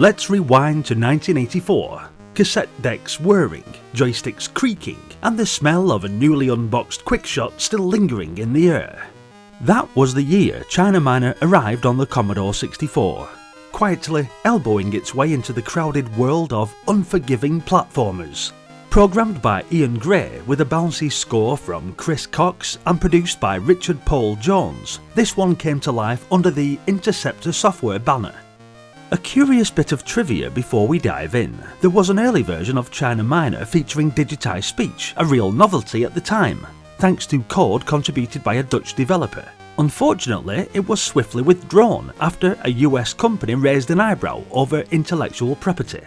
Let's rewind to 1984. Cassette decks whirring, joysticks creaking, and the smell of a newly unboxed quickshot still lingering in the air. That was the year China Miner arrived on the Commodore 64, quietly elbowing its way into the crowded world of unforgiving platformers. Programmed by Ian Gray with a bouncy score from Chris Cox and produced by Richard Paul Jones, this one came to life under the Interceptor Software banner. A curious bit of trivia before we dive in. There was an early version of China Miner featuring digitised speech, a real novelty at the time, thanks to code contributed by a Dutch developer. Unfortunately, it was swiftly withdrawn after a US company raised an eyebrow over intellectual property.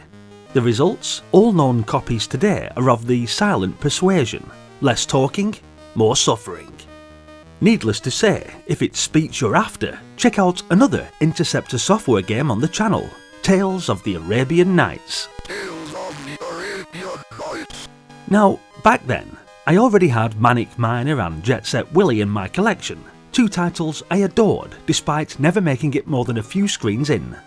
The results? All known copies today are of the silent persuasion. Less talking, more suffering. Needless to say, if it's speech you're after, check out another Interceptor Software game on the channel, Tales of the Arabian Nights. Now, back then, I already had Manic Miner and Jet Set Willy in my collection, two titles I adored despite never making it more than a few screens in.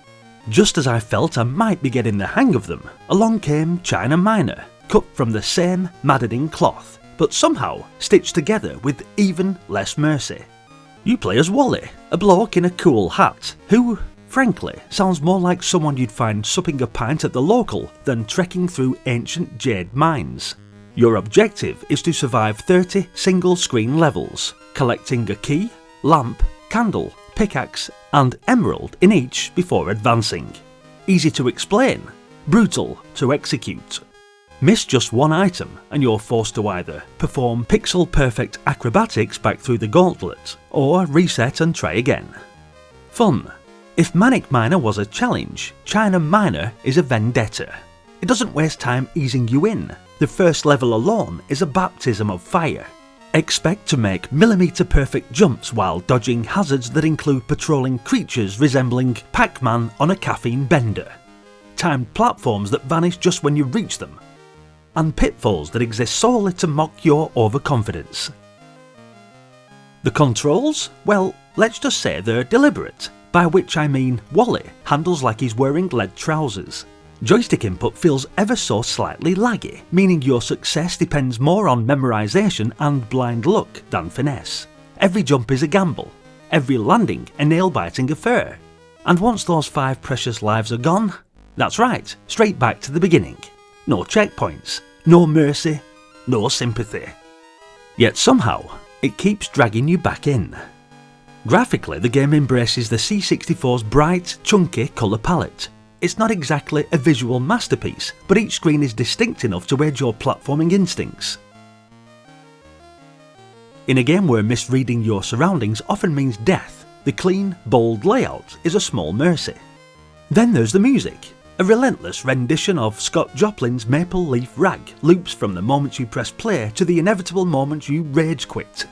Just as I felt I might be getting the hang of them, along came China Miner, cut from the same maddening cloth, but somehow stitched together with even less mercy. You play as Wally, a bloke in a cool hat, who, frankly, sounds more like someone you'd find supping a pint at the local than trekking through ancient Jade Mines. Your objective is to survive 30 single-screen levels, collecting a key, lamp, candle, pickaxe and emerald in each before advancing. Easy to explain, brutal to execute. Miss just one item and you're forced to either perform pixel-perfect acrobatics back through the gauntlet, or reset and try again. Fun. If Manic Miner was a challenge, China Miner is a vendetta. It doesn't waste time easing you in. The first level alone is a baptism of fire. Expect to make millimetre-perfect jumps while dodging hazards that include patrolling creatures resembling Pac-Man on a caffeine bender, timed platforms that vanish just when you reach them, and pitfalls that exist solely to mock your overconfidence. The controls? Well, let's just say they're deliberate, by which I mean Wally handles like he's wearing lead trousers. Joystick input feels ever so slightly laggy, meaning your success depends more on memorisation and blind luck than finesse. Every jump is a gamble, every landing a nail-biting affair. And once those 5 precious lives are gone, that's right, straight back to the beginning. No checkpoints, no mercy, no sympathy. Yet somehow, it keeps dragging you back in. Graphically, the game embraces the C64's bright, chunky colour palette. It's not exactly a visual masterpiece, but each screen is distinct enough to aid your platforming instincts. In a game where misreading your surroundings often means death, the clean, bold layout is a small mercy. Then there's the music. A relentless rendition of Scott Joplin's Maple Leaf Rag loops from the moment you press play to the inevitable moment you rage quit.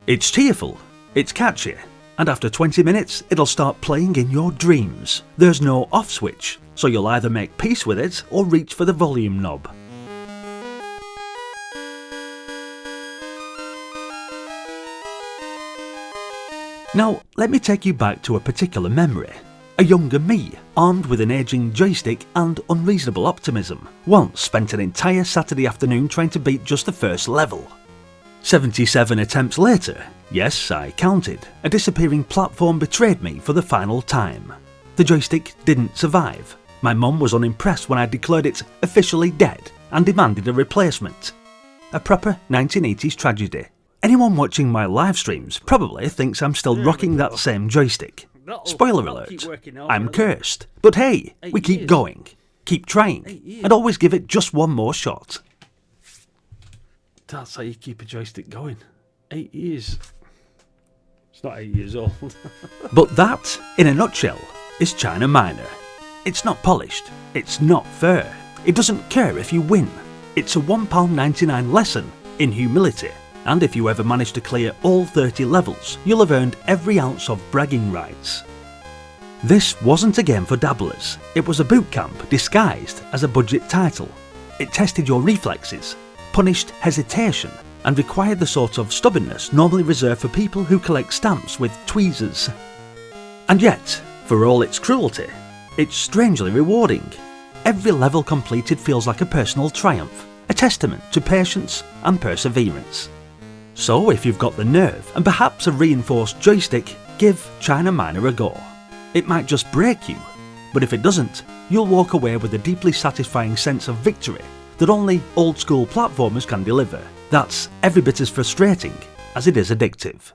It's cheerful, it's catchy, and after 20 minutes it'll start playing in your dreams. There's no off switch, so you'll either make peace with it or reach for the volume knob. Now, let me take you back to a particular memory. A younger me, armed with an ageing joystick and unreasonable optimism, once spent an entire Saturday afternoon trying to beat just the first level. 77 attempts later, yes, I counted, a disappearing platform betrayed me for the final time. The joystick didn't survive. My mum was unimpressed when I declared it officially dead and demanded a replacement. A proper 1980s tragedy. Anyone watching my live streams probably thinks I'm still rocking that same joystick. Spoiler alert, I'm cursed. But hey, we keep going, keep trying, and always give it just one more shot. That's how you keep a joystick going. 8 years. It's not 8 years old. But that, in a nutshell, is China Miner. It's not polished, it's not fair, it doesn't care if you win. It's a £1.99 lesson in humility. And if you ever manage to clear all 30 levels, you'll have earned every ounce of bragging rights. This wasn't a game for dabblers. It was a boot camp disguised as a budget title. It tested your reflexes, punished hesitation, and required the sort of stubbornness normally reserved for people who collect stamps with tweezers. And yet, for all its cruelty, It's strangely rewarding. Every level completed feels like a personal triumph, a testament to patience and perseverance. So if you've got the nerve and perhaps a reinforced joystick, give China Miner a go. It might just break you, but if it doesn't, you'll walk away with a deeply satisfying sense of victory that only old school platformers can deliver. That's every bit as frustrating as it is addictive.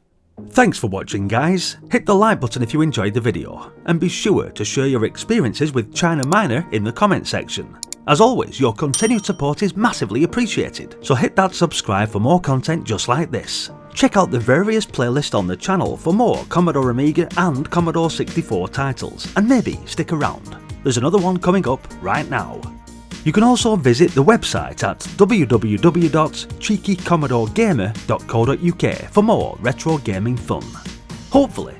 Thanks for watching guys, hit the like button if you enjoyed the video, and be sure to share your experiences with China Miner in the comment section. As always, your continued support is massively appreciated, so hit that subscribe for more content just like this. Check out the various playlists on the channel for more Commodore Amiga and Commodore 64 titles, and maybe stick around. There's another one coming up right now. You can also visit the website at www.cheekycommodoregamer.co.uk for more retro gaming fun. Hopefully,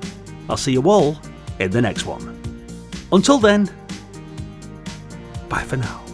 I'll see you all in the next one. Until then, bye for now.